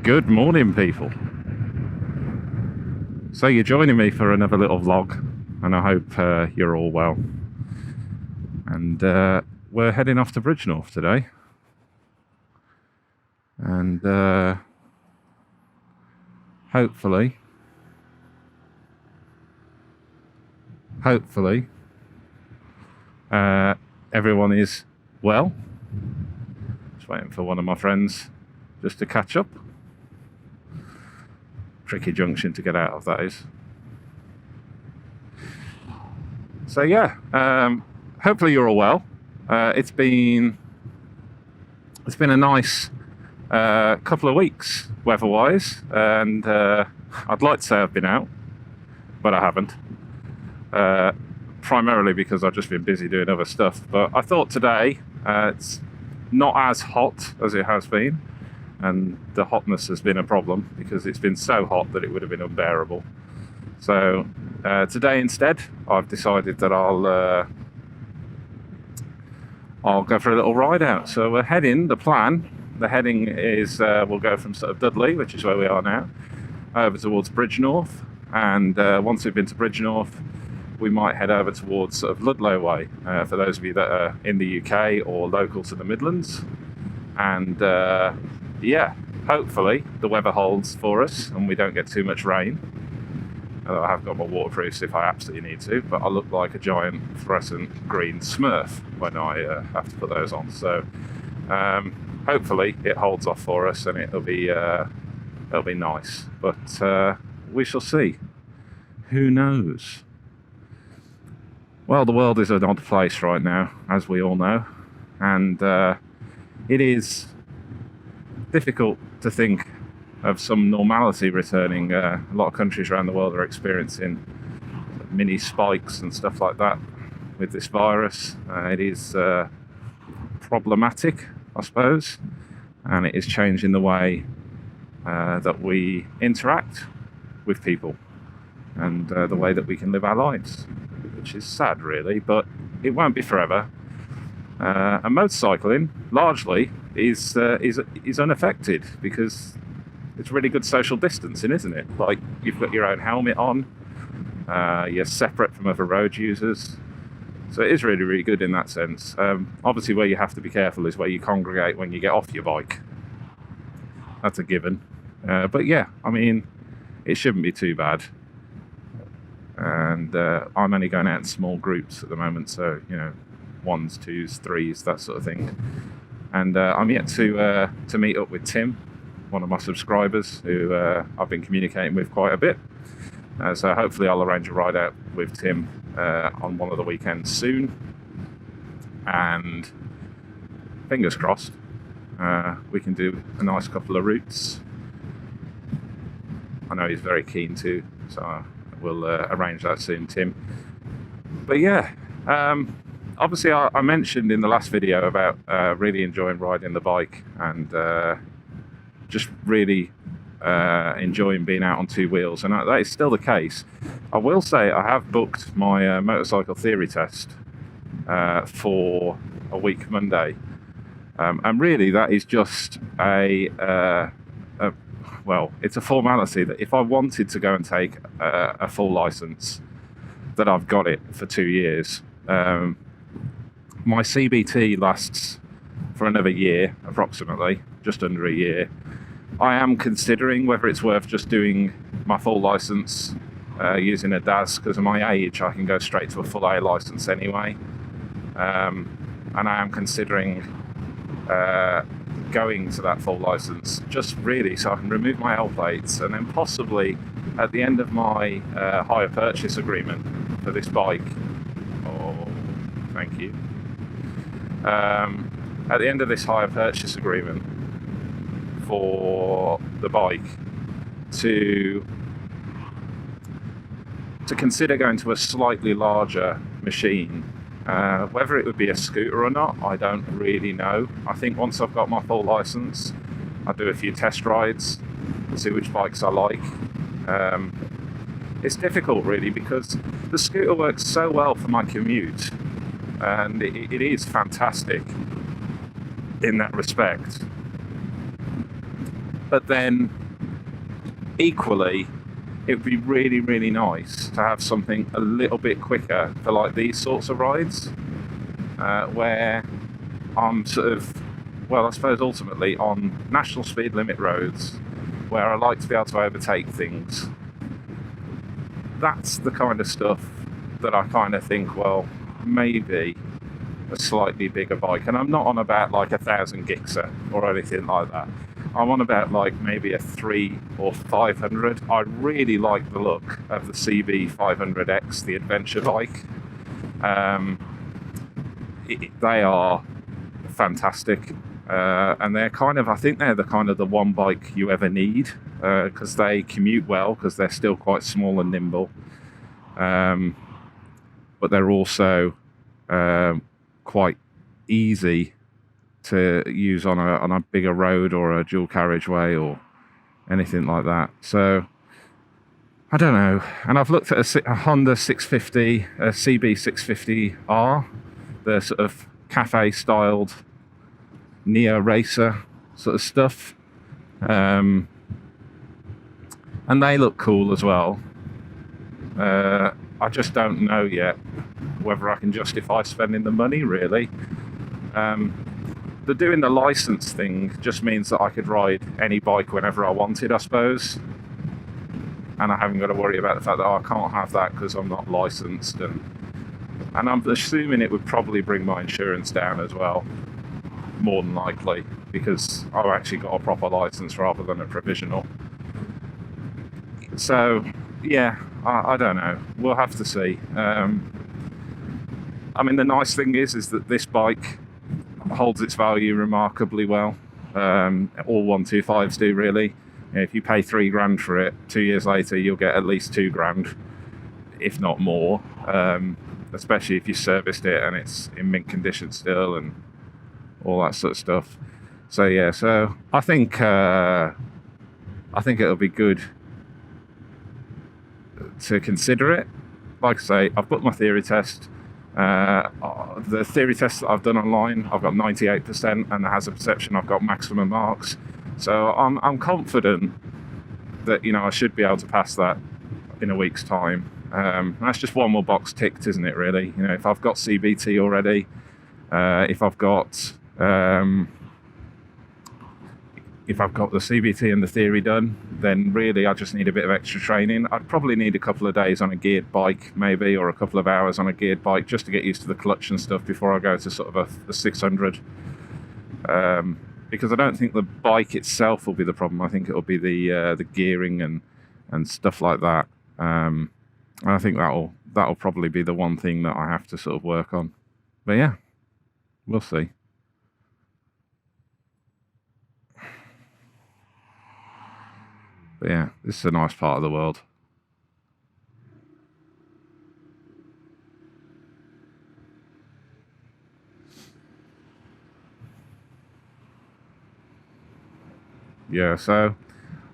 Good morning, people. So you're joining me for another little vlog, and I hope you're all well. And we're heading off to Bridgnorth today, and hopefully everyone is well. Just waiting for one of my friends just to catch up. Tricky junction to get out of, that is. So yeah, hopefully you're all well. It's been a nice couple of weeks weather-wise, and I'd like to say I've been out, but I haven't. Primarily because I've just been busy doing other stuff. But I thought today it's not as hot as it has been. And the hotness has been a problem because it's been so hot that it would have been unbearable. So today instead, I've decided that I'll go for a little ride out. So we're heading. The heading is we'll go from sort of Dudley, which is where we are now, over towards Bridgnorth. And once we've been to Bridgnorth, we might head over towards sort of Ludlow way. For those of you that are in the UK or local to the Midlands, and yeah, hopefully the weather holds for us and we don't get too much rain. Although I have got my waterproofs if I absolutely need to, but I look like a giant fluorescent green Smurf when I have to put those on. So hopefully it holds off for us and it'll be nice. But we shall see. Who knows? Well, the world is an odd place right now, as we all know, and it is difficult to think of some normality returning. A lot of countries around the world are experiencing mini spikes and stuff like that with this virus. It is problematic, I suppose, and it is changing the way that we interact with people and the way that we can live our lives, which is sad, really, but it won't be forever. And motorcycling largely is unaffected because it's really good social distancing, isn't it? Like, you've got your own helmet on, you're separate from other road users, so it is really, really good in that sense. Obviously, where you have to be careful is where you congregate when you get off your bike. That's a given. But yeah, I mean, it shouldn't be too bad. And I'm only going out in small groups at the moment, so, you know, 1s, 2s, 3s, that sort of thing. And I'm yet to meet up with Tim, one of my subscribers, who I've been communicating with quite a bit. So hopefully I'll arrange a ride out with Tim on one of the weekends soon. And fingers crossed, we can do a nice couple of routes. I know he's very keen to, so we'll arrange that soon, Tim. But yeah, obviously I mentioned in the last video about really enjoying riding the bike and just really enjoying being out on two wheels, and that is still the case. I will say I have booked my motorcycle theory test for a week Monday, and really that is just well, it's a formality that if I wanted to go and take a full license, that I've got it for 2 years. My CBT lasts for another year, approximately, just under a year. I am considering whether it's worth just doing my full license using a DAS, because of my age I can go straight to a full A license anyway. And I am considering going to that full license just really so I can remove my L plates, and then possibly at the end of my hire purchase agreement for this bike, thank you. At the end of this hire purchase agreement for the bike, to consider going to a slightly larger machine. Whether it would be a scooter or not, I don't really know. I think once I've got my full license, I'll do a few test rides and see which bikes I like. It's difficult really because the scooter works so well for my commute, and it is fantastic in that respect. But then equally, it would be really, really nice to have something a little bit quicker for like these sorts of rides, where I'm sort of, well, I suppose ultimately on national speed limit roads where I like to be able to overtake things. That's the kind of stuff that I kind of think, well, maybe a slightly bigger bike. And I'm not on about like 1,000 Gixxer or anything like that. I'm on about like maybe a 300 or 500. I really like the look of the CB 500X, the adventure bike. They are fantastic, and they're kind of, I think they're the kind of the one bike you ever need, because they commute well, because they're still quite small and nimble, but they're also quite easy to use on a bigger road or a dual carriageway or anything like that. So I don't know. And I've looked at a Honda 650, a CB 650R, the sort of cafe styled Neo Racer sort of stuff, and they look cool as well. I just don't know yet whether I can justify spending the money, really. The doing the license thing just means that I could ride any bike whenever I wanted, I suppose, and I haven't got to worry about the fact that I can't have that because I'm not licensed, and I'm assuming it would probably bring my insurance down as well, more than likely, because I've actually got a proper license rather than a provisional. So yeah, I don't know, we'll have to see. I mean, the nice thing is that this bike holds its value remarkably well. All 125s do, really. If you pay $3,000 for it, 2 years later you'll get at least $2,000, if not more, especially if you serviced it and it's in mint condition still and all that sort of stuff. So yeah, so I think it'll be good to consider it. Like I say, I've booked my theory test. The theory test that I've done online, I've got 98%, and the hazard perception, I've got maximum marks. So I'm confident that, you know, I should be able to pass that in a week's time. That's just one more box ticked, isn't it, really? You know, if I've got CBT already, if I've got the CBT and the theory done, then really I just need a bit of extra training. I'd probably need a couple of days on a geared bike, maybe, or a couple of hours on a geared bike, just to get used to the clutch and stuff before I go to sort of a 600. Because I don't think the bike itself will be the problem. I think it'll be the gearing and stuff like that. And I think that'll probably be the one thing that I have to sort of work on. But yeah, we'll see. But yeah, this is a nice part of the world. Yeah, so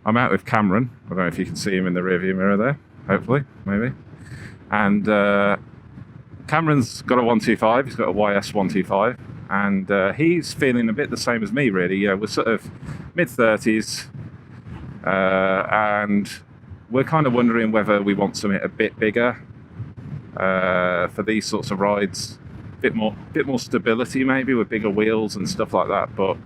I'm out with Cameron. I don't know if you can see him in the rearview mirror there. Hopefully, maybe. And Cameron's got a 125. He's got a YS 125, and he's feeling a bit the same as me, really. Yeah, we're sort of mid-30s. And we're kind of wondering whether we want something a bit bigger for these sorts of rides, a bit more stability, maybe, with bigger wheels and stuff like that. But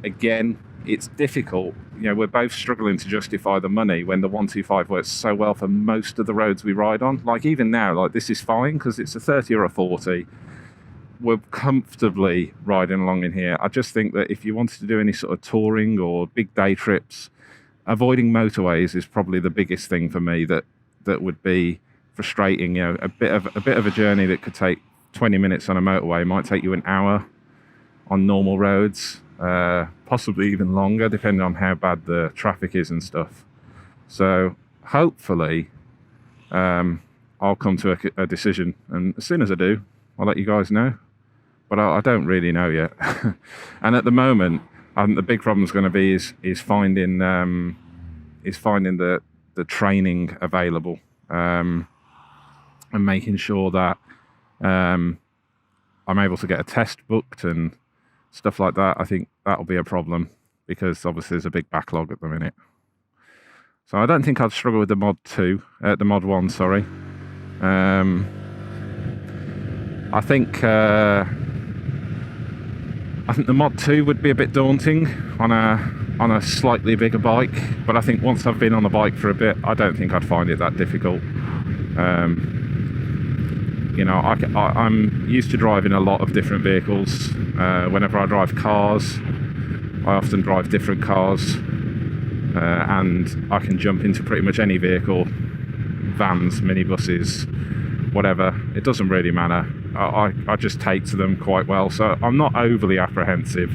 again, it's difficult. You know, we're both struggling to justify the money when the 125 works so well for most of the roads we ride on. Like even now, like this is fine because it's a 30 or a 40. We're comfortably riding along in here. I just think that if you wanted to do any sort of touring or big day trips, avoiding motorways is probably the biggest thing for me that would be frustrating. You know, a bit of a journey that could take 20 minutes on a motorway might take you an hour on normal roads, possibly even longer, depending on how bad the traffic is and stuff. So hopefully I'll come to a decision, and as soon as I do, I'll let you guys know. But I don't really know yet. And at the moment, I think the big problem is going to be is finding the training available, and making sure that I'm able to get a test booked and stuff like that. I think that'll be a problem. because obviously there's a big backlog at the minute. So I don't think I'd struggle with the Mod 2, the Mod 1, sorry. I think the Mod 2 would be a bit daunting on a slightly bigger bike, but I think once I've been on the bike for a bit, I don't think I'd find it that difficult. You know, I'm used to driving a lot of different vehicles. Whenever I drive cars, I often drive different cars, and I can jump into pretty much any vehicle, vans, minibuses, whatever. It doesn't really matter. I just take to them quite well, so I'm not overly apprehensive,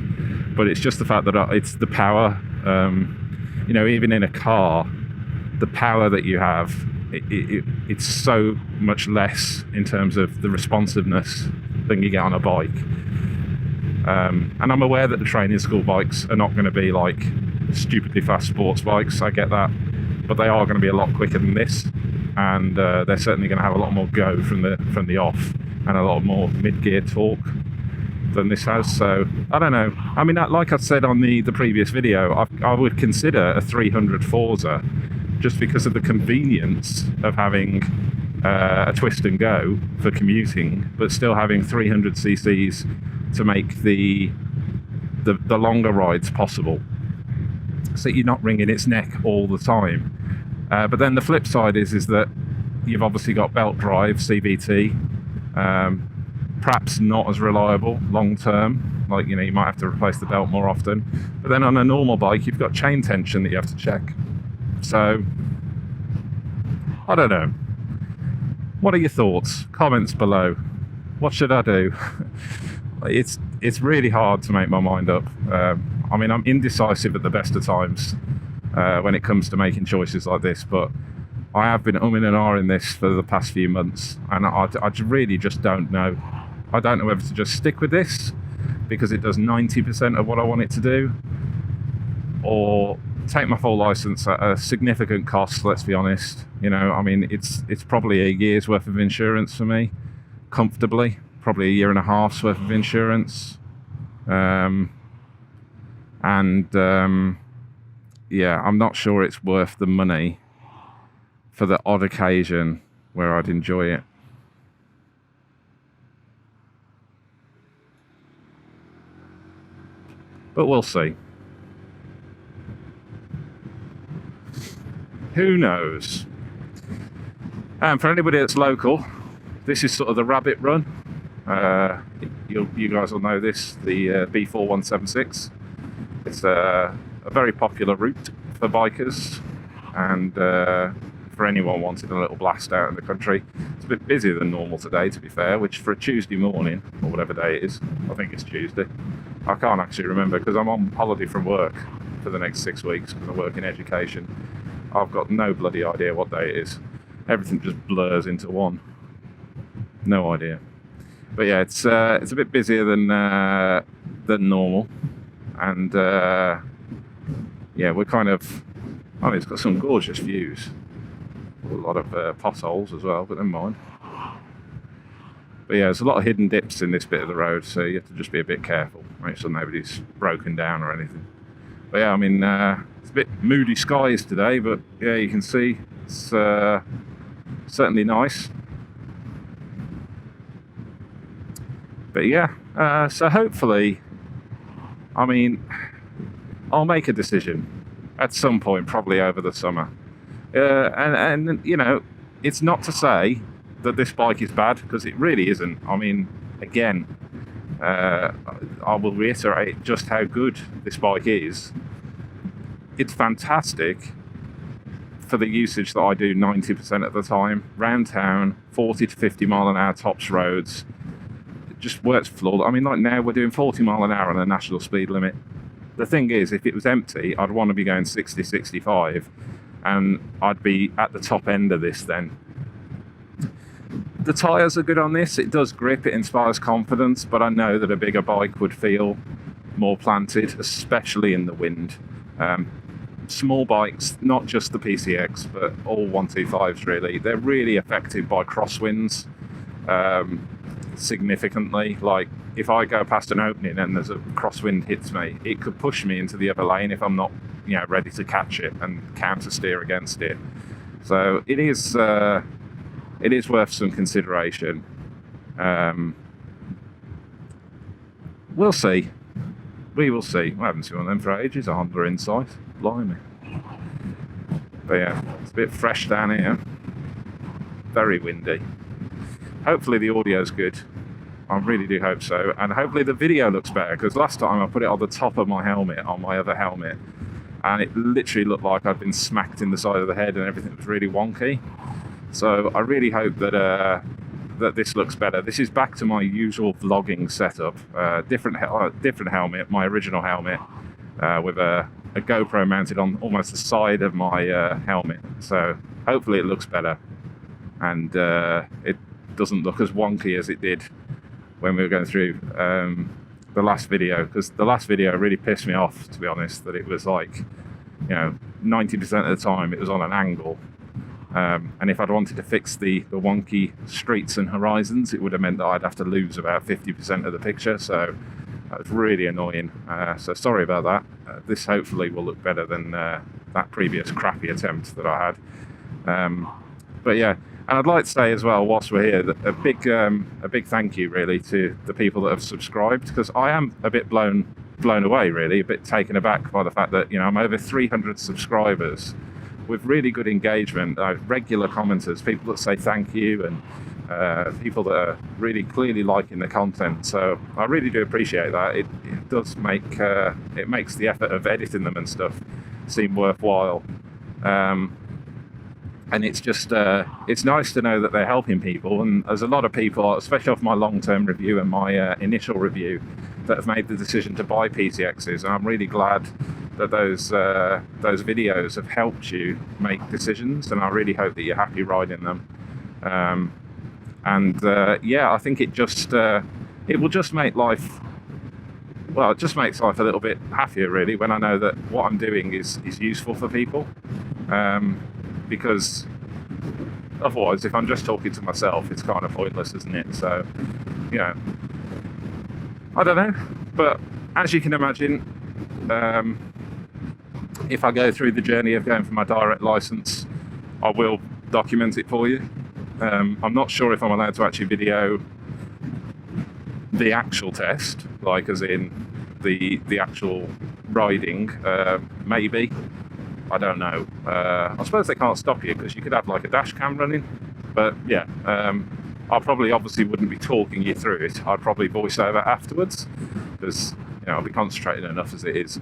but it's just the fact that it's the power. You know, even in a car, the power that you have, it's so much less in terms of the responsiveness than you get on a bike. And I'm aware that the training school bikes are not going to be like stupidly fast sports bikes, I get that, but they are going to be a lot quicker than this, and they're certainly going to have a lot more go from the off, and a lot more mid-gear torque than this has. So I don't know. I mean, like I said on the previous video, I would consider a 300 Forza just because of the convenience of having a twist and go for commuting, but still having 300 cc's to make the longer rides possible, so you're not wringing its neck all the time. But then the flip side is that you've obviously got belt drive CVT, perhaps not as reliable long term, like, you know, you might have to replace the belt more often. But then on a normal bike, you've got chain tension that you have to check. So I don't know. What are your thoughts? Comments below. What should I do? It's really hard to make my mind up. I mean, I'm indecisive at the best of times when it comes to making choices like this, but I have been umming and ahhing this for the past few months, and I really just don't know. I don't know whether to just stick with this because it does 90% of what I want it to do, or take my full license at a significant cost, let's be honest. You know, I mean, it's probably a year's worth of insurance for me, comfortably, probably a year and a half's worth of insurance. Yeah, I'm not sure it's worth the money for the odd occasion where I'd enjoy it. But we'll see. Who knows? And for anybody that's local, this is sort of the rabbit run. You guys will know this, the B4176. It's a very popular route for bikers, and for anyone wanting a little blast out in the country. It's a bit busier than normal today, to be fair, which for a Tuesday morning, or whatever day it is, I think it's Tuesday. I can't actually remember because I'm on holiday from work for the next 6 weeks because I work in education. I've got no bloody idea what day it is. Everything just blurs into one. No idea. But yeah, it's a bit busier than normal, and yeah, we're kind of. I mean, it's got some gorgeous views. A lot of potholes as well, but never mind. But yeah, there's a lot of hidden dips in this bit of the road, so you have to just be a bit careful, make sure nobody's broken down or anything. But yeah, I mean, it's a bit moody skies today, but yeah, you can see it's certainly nice. But yeah, so hopefully, I mean, I'll make a decision at some point, probably over the summer. And you know, it's not to say that this bike is bad, because it really isn't. I mean, again, I will reiterate just how good this bike is. It's fantastic for the usage that I do 90% of the time. Round town, 40 to 50 mile an hour tops roads. It just works flawless. I mean, like now we're doing 40 mile an hour on a national speed limit. The thing is, if it was empty, I'd want to be going 60, 65, and I'd be at the top end of this then. The tyres are good on this. It does grip, it inspires confidence, but I know that a bigger bike would feel more planted, especially in the wind. Small bikes, not just the PCX, but all 125s really, they're really affected by crosswinds. significantly. Like if I go past an opening and there's a crosswind hits me, it could push me into the other lane if I'm not, you know, ready to catch it and counter steer against it. So it is worth some consideration. We'll see. We will see. I haven't seen one of them for ages. A Honda Insight. Blimey. But yeah, it's a bit fresh down here. Very windy. Hopefully the audio's good. I really do hope so. And hopefully the video looks better, because last time I put it on the top of my helmet, on my other helmet, and it literally looked like I'd been smacked in the side of the head and everything was really wonky. So I really hope that that this looks better. This is back to my usual vlogging setup. Different helmet, my original helmet, with a GoPro mounted on almost the side of my helmet. So hopefully it looks better, and it doesn't look as wonky as it did when we were going through the last video, because the last video really pissed me off, to be honest, that it was like, you know, 90% of the time it was on an angle. And if I'd wanted to fix the wonky streets and horizons, it would have meant that I'd have to lose about 50% of the picture. So that was really annoying. So sorry about that. This hopefully will look better than that previous crappy attempt that I had. But yeah, and I'd like to say as well, whilst we're here, that a big thank you really to the people that have subscribed, because I am a bit blown away, really, a bit taken aback by the fact that, you know, I'm over 300 subscribers with really good engagement, regular commenters, people that say thank you, and people that are really clearly liking the content. So I really do appreciate that. It does make it makes the effort of editing them and stuff seem worthwhile. And it's just it's nice to know that they're helping people, and there's a lot of people, especially off my long-term review and my initial review, that have made the decision to buy PCXs, and I'm really glad that those videos have helped you make decisions, and I really hope that you're happy riding them. Yeah, I think it will just make life, well, it just makes life a little bit happier, really, when I know that what I'm doing is useful for people. Because otherwise, if I'm just talking to myself, it's kind of pointless, isn't it? So, you know, I don't know. But as you can imagine, if I go through the journey of going for my direct license, I will document it for you. I'm not sure if I'm allowed to actually video the actual test, like as in the actual riding. Maybe. I don't know. I suppose they can't stop you, because you could have like a dash cam running. But yeah, I probably obviously wouldn't be talking you through it. I'd probably voice over afterwards, because, you know, I'll be concentrating enough as it is.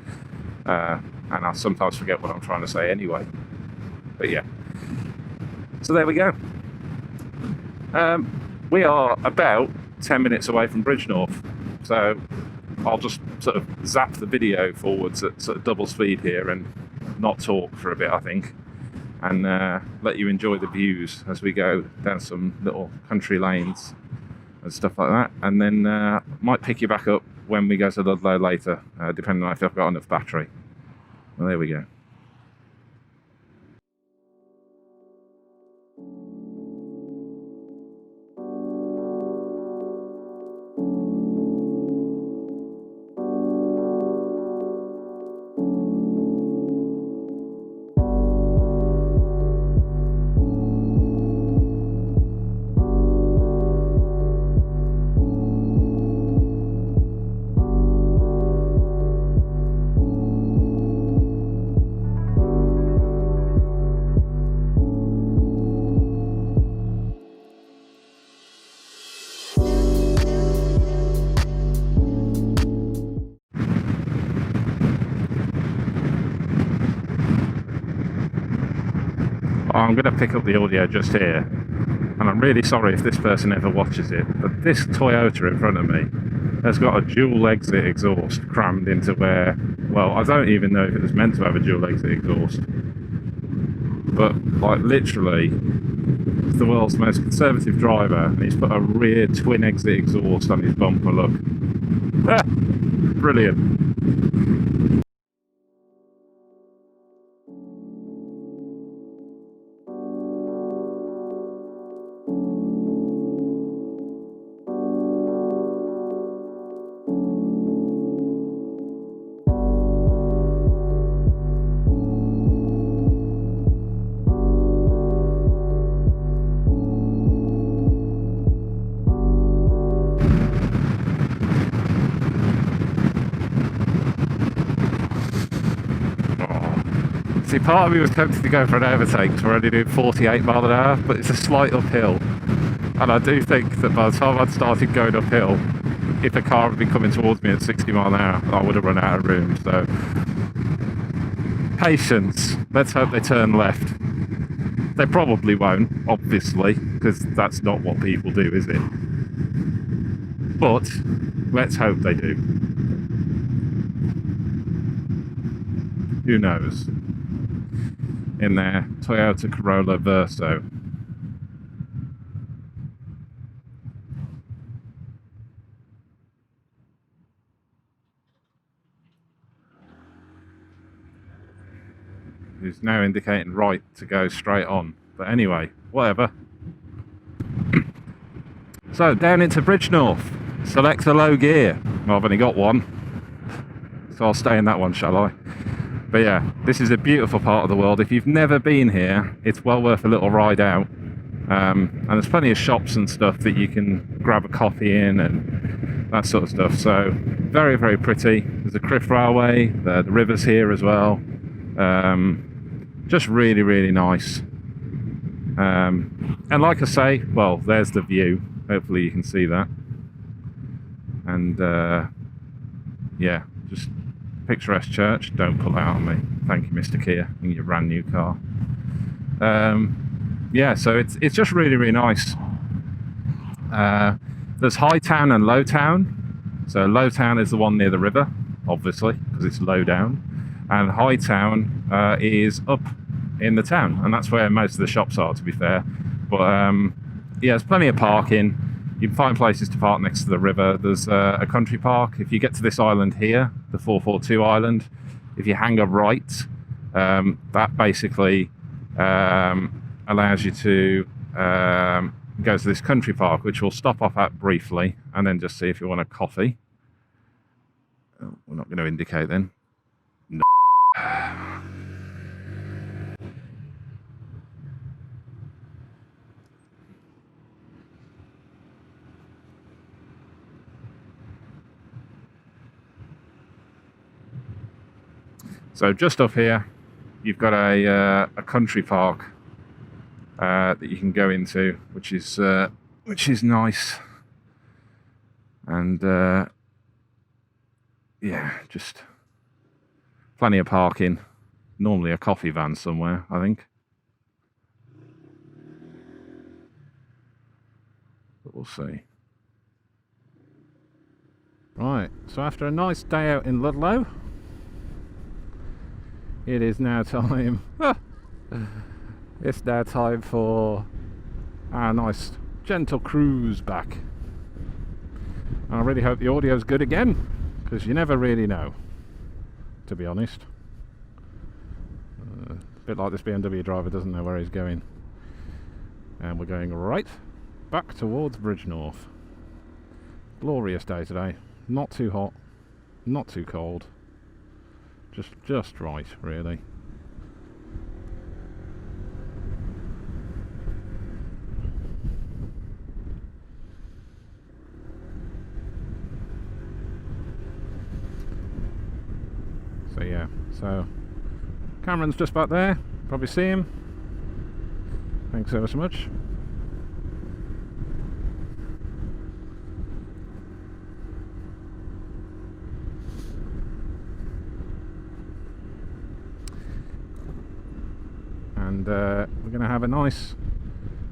And I sometimes forget what I'm trying to say anyway. But yeah. So there we go. We are about 10 minutes away from Bridgnorth. So I'll just sort of zap the video forwards at sort of double speed here and not talk for a bit, I think, and let you enjoy the views as we go down some little country lanes and stuff like that, and then might pick you back up when we go to Ludlow later, depending on if I've got enough battery. Well, there we go. I'm going to pick up the audio just here, and I'm really sorry if this person ever watches it, but this Toyota in front of me has got a dual exit exhaust crammed into where, well, I don't even know if it was meant to have a dual exit exhaust, but like literally he's the world's most conservative driver, and he's put a rear twin exit exhaust on his bumper. Look, brilliant. See, part of me was tempted to go for an overtake because we're only doing 48 mile an hour, but it's a slight uphill. And I do think that by the time I'd started going uphill, if a car had been coming towards me at 60 mile an hour, I would have run out of room. So, patience. Let's hope they turn left. They probably won't, obviously, because that's not what people do, is it? But let's hope they do. Who knows? In their Toyota Corolla Verso. Who's now indicating right to go straight on. But anyway, whatever. So, down into Bridgnorth. Select a low gear. Well, I've only got one, so I'll stay in that one, shall I? But yeah, this is a beautiful part of the world. If you've never been here, it's well worth a little ride out. And there's plenty of shops and stuff that you can grab a coffee in and that sort of stuff. So, very, very pretty. There's a Criff Railway, the river's here as well. Just really, really nice. And like I say, well, there's the view. Hopefully you can see that. And yeah, just picturesque church. Don't pull out on me. Thank you, Mr. Kia, in your brand new car. Yeah, so it's just really, really nice. There's High Town and Low Town. So Low Town is the one near the river, obviously, because it's low down. And High Town is up in the town, and that's where most of the shops are, to be fair. But yeah, there's plenty of parking. You can find places to park next to the river. There's a country park. If you get to this island here, the 442 island, if you hang a right, that basically allows you to go to this country park, which we'll stop off at briefly, and then just see if you want a coffee. Oh, we're not going to indicate then. No. So just up here, you've got a country park that you can go into, which is nice, and yeah, just plenty of parking. Normally a coffee van somewhere, I think, but we'll see. Right, so after a nice day out in Ludlow, it is now time. It's now time for our nice gentle cruise back. I really hope the audio's good again, because you never really know, to be honest. A bit like this BMW driver doesn't know where he's going. And we're going right back towards Bridgnorth. Glorious day today. Not too hot, not too cold. Just right, really. So yeah, so Cameron's just back there. Probably see him. Thanks ever so much. And we're going to have a nice,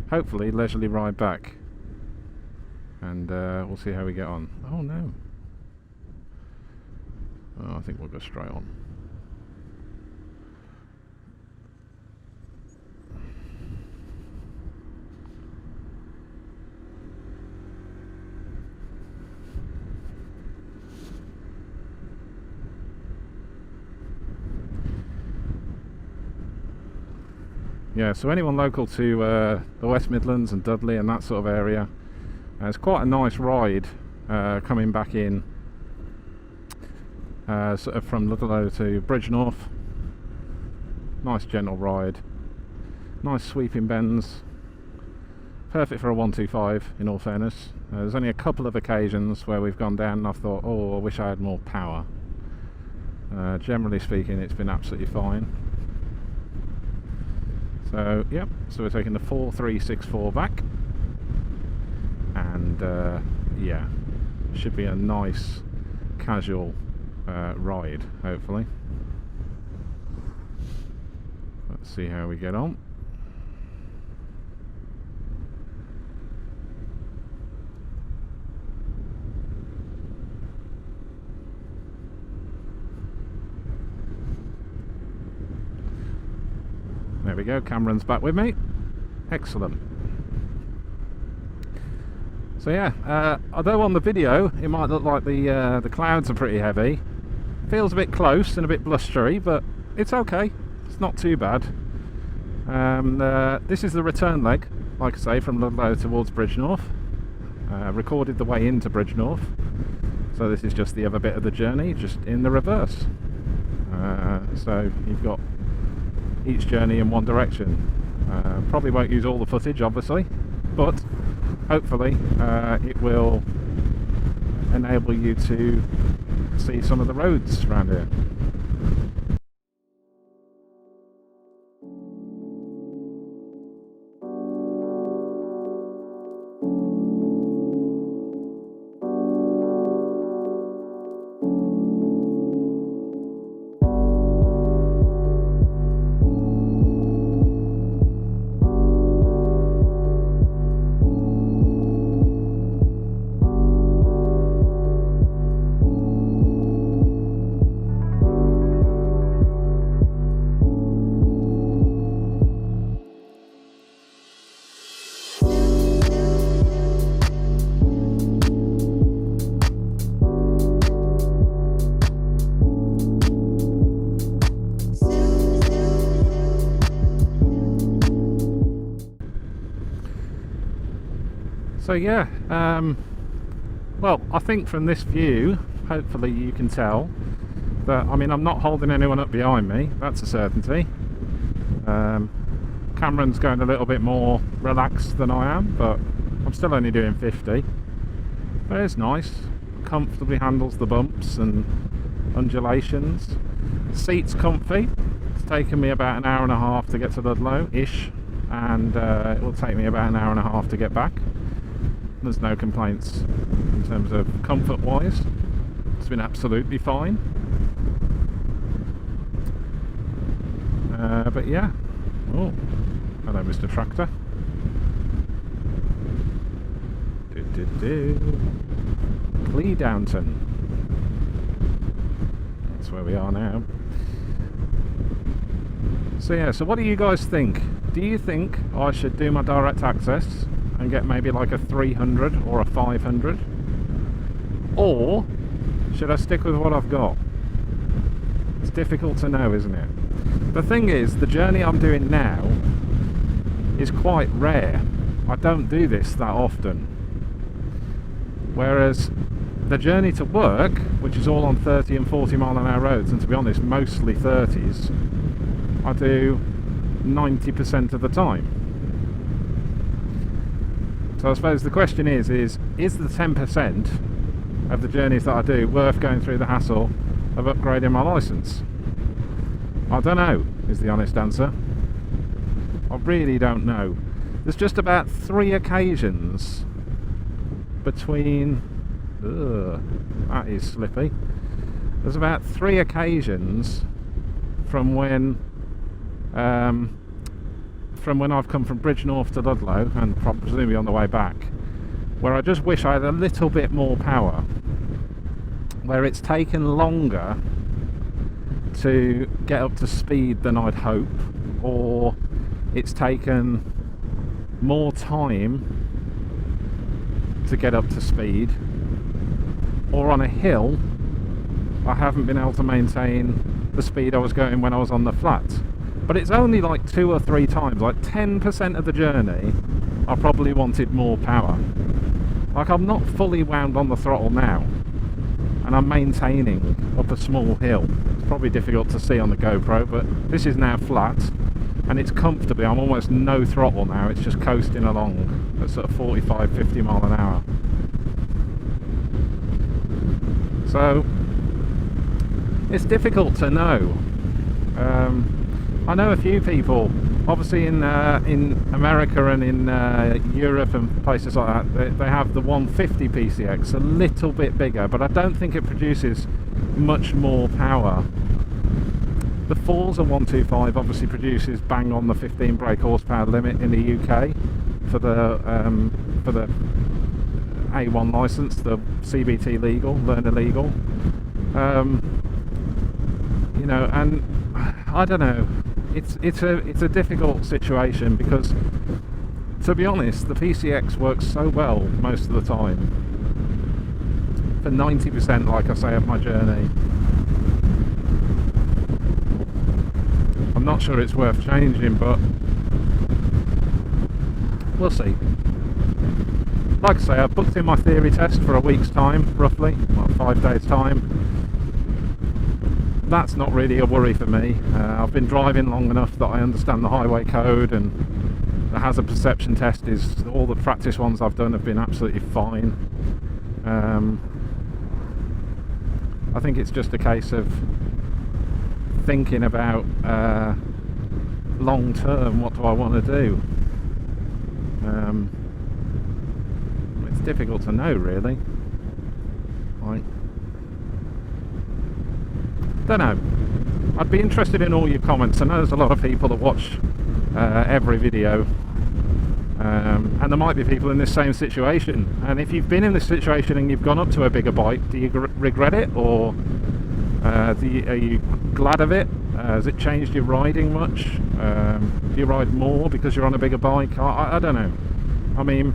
hopefully leisurely ride back, and we'll see how we get on. Oh no, oh, I think we'll go straight on. Yeah, so anyone local to the West Midlands and Dudley and that sort of area, it's quite a nice ride coming back in sort of from Ludlow to Bridgnorth. Nice gentle ride, nice sweeping bends, perfect for a 125 in all fairness. There's only a couple of occasions where we've gone down and I've thought, oh, I wish I had more power. Generally speaking, it's been absolutely fine. So yep, so we're taking the 4364 back, and yeah, should be a nice casual ride, hopefully. Let's see how we get on. There we go, Cameron's back with me. Excellent. So yeah, although on the video it might look like the clouds are pretty heavy, feels a bit close and a bit blustery, but it's okay. It's not too bad. This is the return leg, like I say, from Ludlow towards Bridgnorth. Recorded the way into Bridgnorth, so this is just the other bit of the journey, just in the reverse. So you've got each journey in one direction. Probably won't use all the footage, obviously, but hopefully it will enable you to see some of the roads around here. So yeah, well, I think from this view, hopefully you can tell that, I mean, I'm not holding anyone up behind me, that's a certainty. Cameron's going a little bit more relaxed than I am, but I'm still only doing 50. But it's nice, comfortably handles the bumps and undulations. Seat's comfy. It's taken me about an hour and a half to get to Ludlow-ish, and it will take me about an hour and a half to get back. There's no complaints in terms of comfort wise. It's been absolutely fine. But yeah. Oh, hello Mr. Tractor. Cleedownton. That's where we are now. So yeah, so what do you guys think? Do you think I should do my direct access and get maybe like a 300 or a 500, or should I stick with what I've got? It's difficult to know, isn't it? The thing is, the journey I'm doing now is quite rare. I don't do this that often, whereas the journey to work, which is all on 30 and 40 mile an hour roads, and to be honest mostly 30s, I do 90% of the time. So I suppose the question is the 10% of the journeys that I do worth going through the hassle of upgrading my licence? I don't know, is the honest answer. I really don't know. There's just about 3 occasions between... that is slippy. There's about 3 occasions from when I've come from Bridgnorth to Ludlow, and presumably on the way back, where I just wish I had a little bit more power, where it's taken longer to get up to speed than I'd hope, or it's taken more time to get up to speed, or on a hill I haven't been able to maintain the speed I was going when I was on the flat. But it's only like 2 or 3 times, like 10% of the journey I probably wanted more power. Like, I'm not fully wound on the throttle now, and I'm maintaining up a small hill. It's probably difficult to see on the GoPro, but this is now flat and it's comfortably, I'm almost no throttle now, it's just coasting along at sort of 45-50 mile an hour. So it's difficult to know. I know a few people Obviously in America and in Europe and places like that, they have the 150 PCX, a little bit bigger, but I don't think it produces much more power. The Forza 125 obviously produces bang on the 15 brake horsepower limit in the UK for the A1 license, the CBT legal, learner legal. You know, and I don't know. It's a difficult situation because, to be honest, the PCX works so well most of the time. For 90%, like I say, of my journey. I'm not sure it's worth changing, but we'll see. Like I say, I've booked in my theory test for a week's time, roughly, well, 5 days' time. That's not really a worry for me. I've been driving long enough that I understand the highway code, and the hazard perception test is, all the practice ones I've done have been absolutely fine. I think it's just a case of thinking about long term, what do I want to do? It's difficult to know, really. Don't know. I'd be interested in all your comments. I know there's a lot of people that watch every video, and there might be people in this same situation, and if you've been in this situation and you've gone up to a bigger bike, do you regret it, or are you glad of it? Has it changed your riding much? Do you ride more because you're on a bigger bike? I don't know. I mean,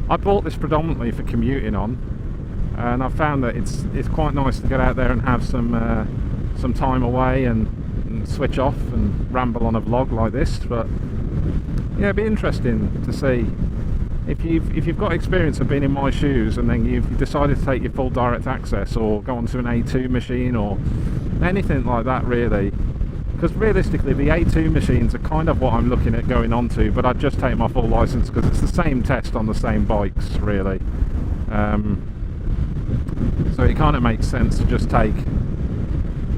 I bought this predominantly for commuting on, and I've found that it's quite nice to get out there and have some time away and switch off and ramble on a vlog like this. But yeah, it'd be interesting to see if you've got experience of being in my shoes, and then you've decided to take your full direct access or go onto an A2 machine or anything like that, really. Because realistically, the A2 machines are kind of what I'm looking at going on to, but I'd just take my full license because it's the same test on the same bikes, really. So it kind of makes sense to just take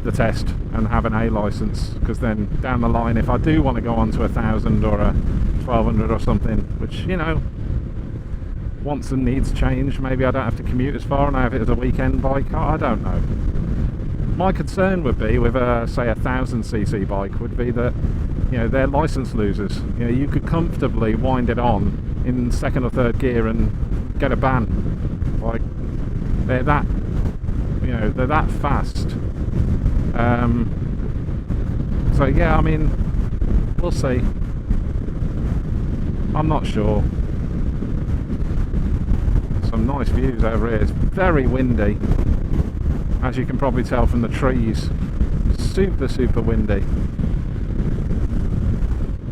the test and have an A license, because then down the line, if I do want to go on to 1,000 or a 1,200 or something, which, you know, wants and needs change, maybe I don't have to commute as far and I have it as a weekend bike. I don't know. My concern would be with say a 1,000cc bike would be that, you know, they're license losers. You know, you could comfortably wind it on in second or third gear and get a ban. Like, they're that, you know, they're that fast. So yeah, I mean, we'll see. I'm not sure. Some nice views over here. It's very windy, as you can probably tell from the trees. Super windy.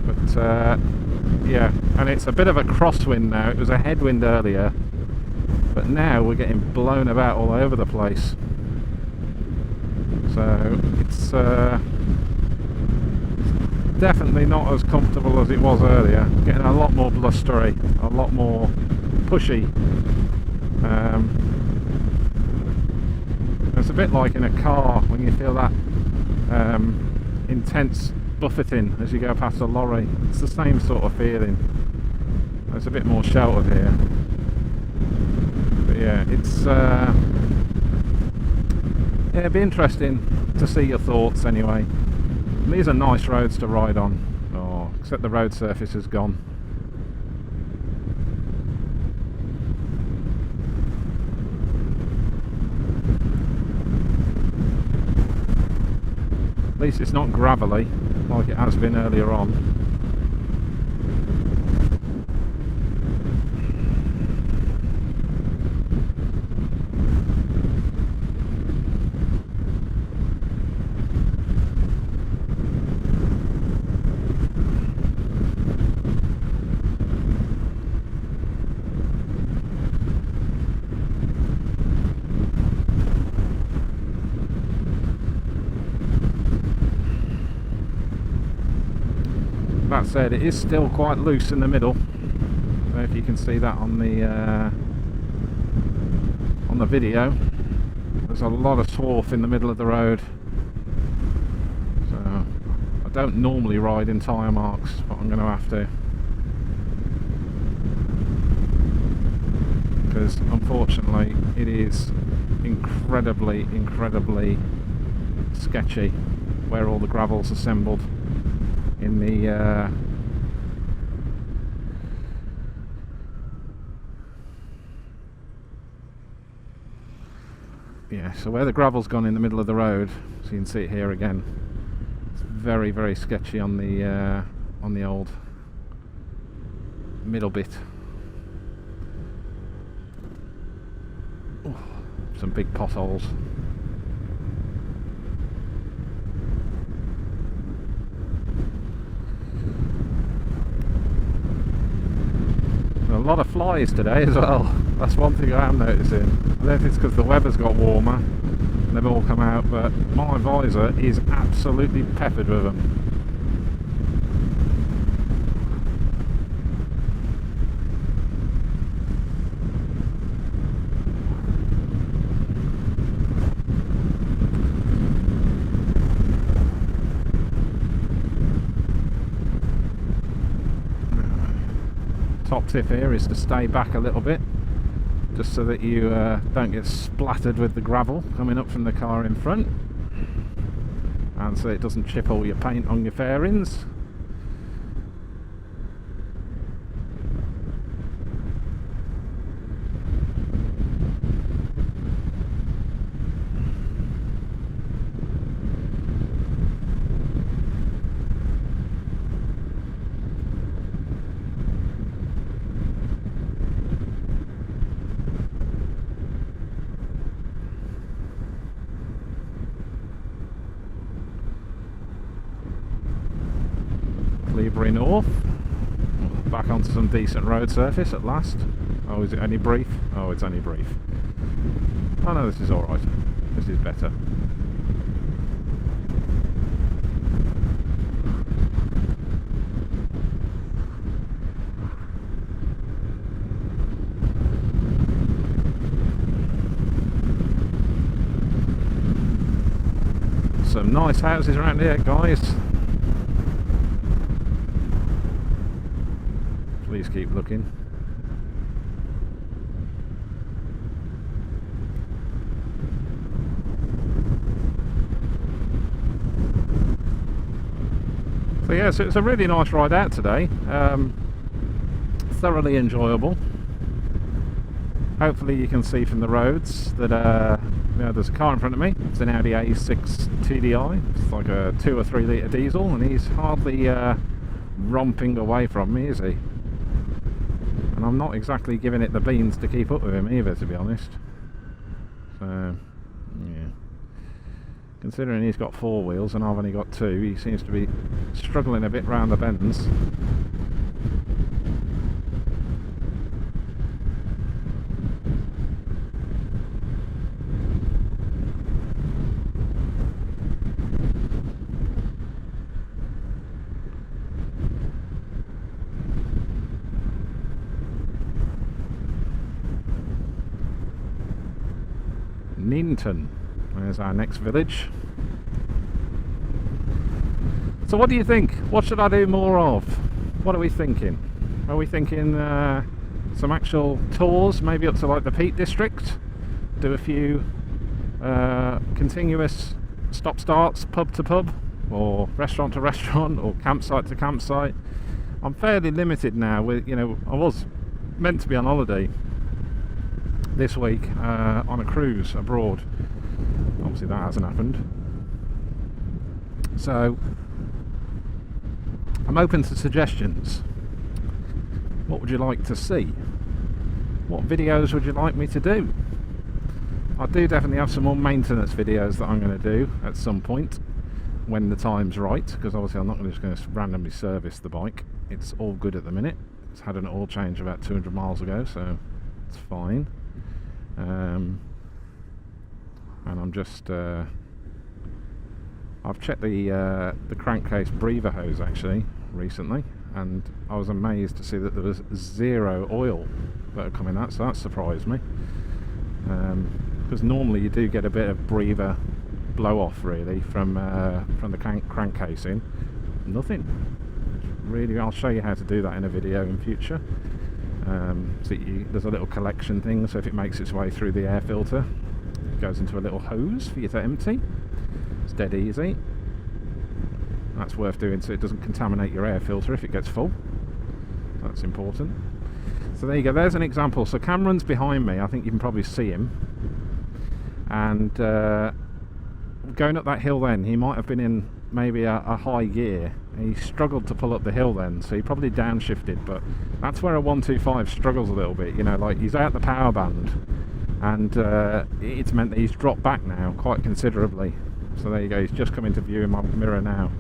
But yeah, and it's a bit of a crosswind now. It was a headwind earlier, but now we're getting blown about all over the place. So it's definitely not as comfortable as it was earlier. Getting a lot more blustery, a lot more pushy. It's a bit like in a car when you feel that intense buffeting as you go past a lorry. It's the same sort of feeling. It's a bit more sheltered here. But yeah, it's yeah, it'd be interesting to see your thoughts anyway. And these are nice roads to ride on. Oh, except the road surface is gone. At least it's not gravelly like it has been earlier on. That said, it is still quite loose in the middle. I don't know if you can see that on the video. There's a lot of swarf in the middle of the road, so I don't normally ride in tyre marks, but I'm going to have to, because unfortunately it is incredibly sketchy where all the gravel's assembled in the yeah, so where the gravel's gone in the middle of the road, so you can see it here again, it's very sketchy on the old middle bit. Ooh, some big potholes. A lot of flies today as well. That's one thing I am noticing. I don't know if it's because the weather's got warmer and they've all come out, but my visor is absolutely peppered with them. Top tip here is to stay back a little bit, just so that you don't get splattered with the gravel coming up from the car in front, and so it doesn't chip all your paint on your fairings. Clevery North, back onto some decent road surface at last. Oh, is it only brief? Oh, it's only brief. Oh no, this is alright. This is better. Some nice houses around here, guys. Please keep looking. So yeah, so it's a really nice ride out today. Thoroughly enjoyable. Hopefully you can see from the roads that you know, there's a car in front of me. It's an Audi A6 TDI. It's like a 2 or 3 litre diesel, and he's hardly romping away from me, is he? And I'm not exactly giving it the beans to keep up with him either, to be honest. So, yeah. Considering he's got 4 wheels and I've only got 2, he seems to be struggling a bit round the bends. Nynton, there's our next village. So what do you think? What should I do more of? What are we thinking? Are we thinking some actual tours, maybe up to like the Peak District? Do a few continuous stop starts, pub to pub, or restaurant to restaurant, or campsite to campsite? I'm fairly limited now with, you know, I was meant to be on holiday this week on a cruise abroad. Obviously that hasn't happened, so I'm open to suggestions. What would you like to see? What videos would you like me to do? I do definitely have some more maintenance videos that I'm going to do at some point when the time's right, because obviously I'm not just going to randomly service the bike. It's all good at the minute. It's had an oil change about 200 miles ago, so it's fine. And I'm just I've checked the crankcase breather hose actually recently, and I was amazed to see that there was 0 oil that had come in that, so that surprised me, because normally you do get a bit of breather blow off really from the crank casing, nothing. Really, I'll show you how to do that in a video in future. So there's a little collection thing, so if it makes its way through the air filter, it goes into a little hose for you to empty. It's dead easy. That's worth doing so it doesn't contaminate your air filter if it gets full. That's important. So there you go, there's an example. So Cameron's behind me, I think you can probably see him. And going up that hill then, he might have been in maybe a high gear. He struggled to pull up the hill then, so he probably downshifted, but that's where a 125 struggles a little bit, you know, like he's out the power band, and it's meant that he's dropped back now quite considerably. So there you go, he's just come into view in my mirror now.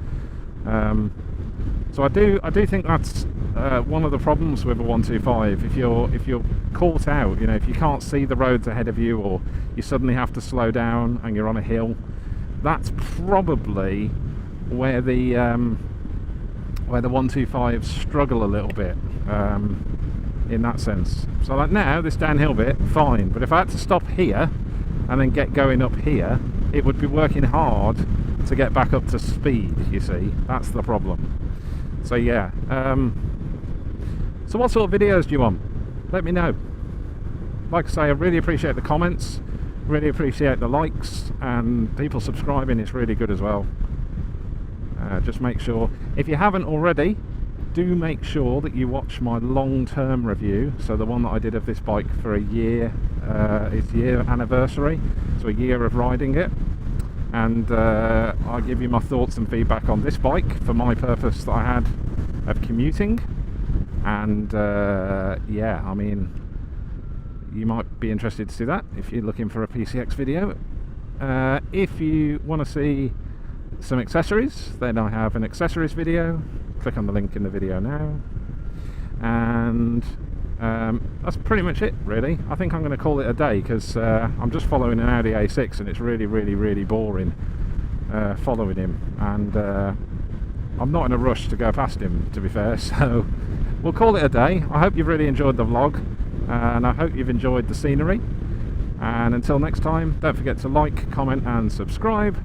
So I do think that's one of the problems with a 125. If you're caught out, you know, if you can't see the roads ahead of you, or you suddenly have to slow down and you're on a hill, that's probably where the 125s struggle a little bit, in that sense. So like now, this downhill bit, fine, but if I had to stop here and then get going up here, it would be working hard to get back up to speed, you see. That's the problem. So yeah, so what sort of videos do you want? Let me know. Like I say, I really appreciate the comments, really appreciate the likes, and people subscribing. It's really good as well. Just make sure, if you haven't already, do make sure that you watch my long-term review. So the one that I did of this bike for a year, it's year anniversary, so a year of riding it, and I'll give you my thoughts and feedback on this bike for my purpose that I had of commuting. And yeah, I mean, you might be interested to see that if you're looking for a PCX video. If you want to see some accessories, then I have an accessories video. Click on the link in the video now. And that's pretty much it, really. I think I'm going to call it a day, because I'm just following an Audi A6 and it's really boring following him, and I'm not in a rush to go past him, to be fair, so we'll call it a day. I hope you've really enjoyed the vlog, and I hope you've enjoyed the scenery, and until next time, don't forget to like, comment and subscribe,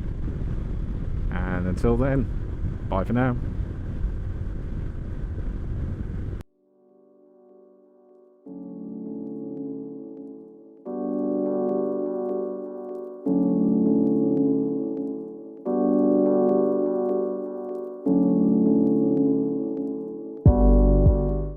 and until then, bye for now.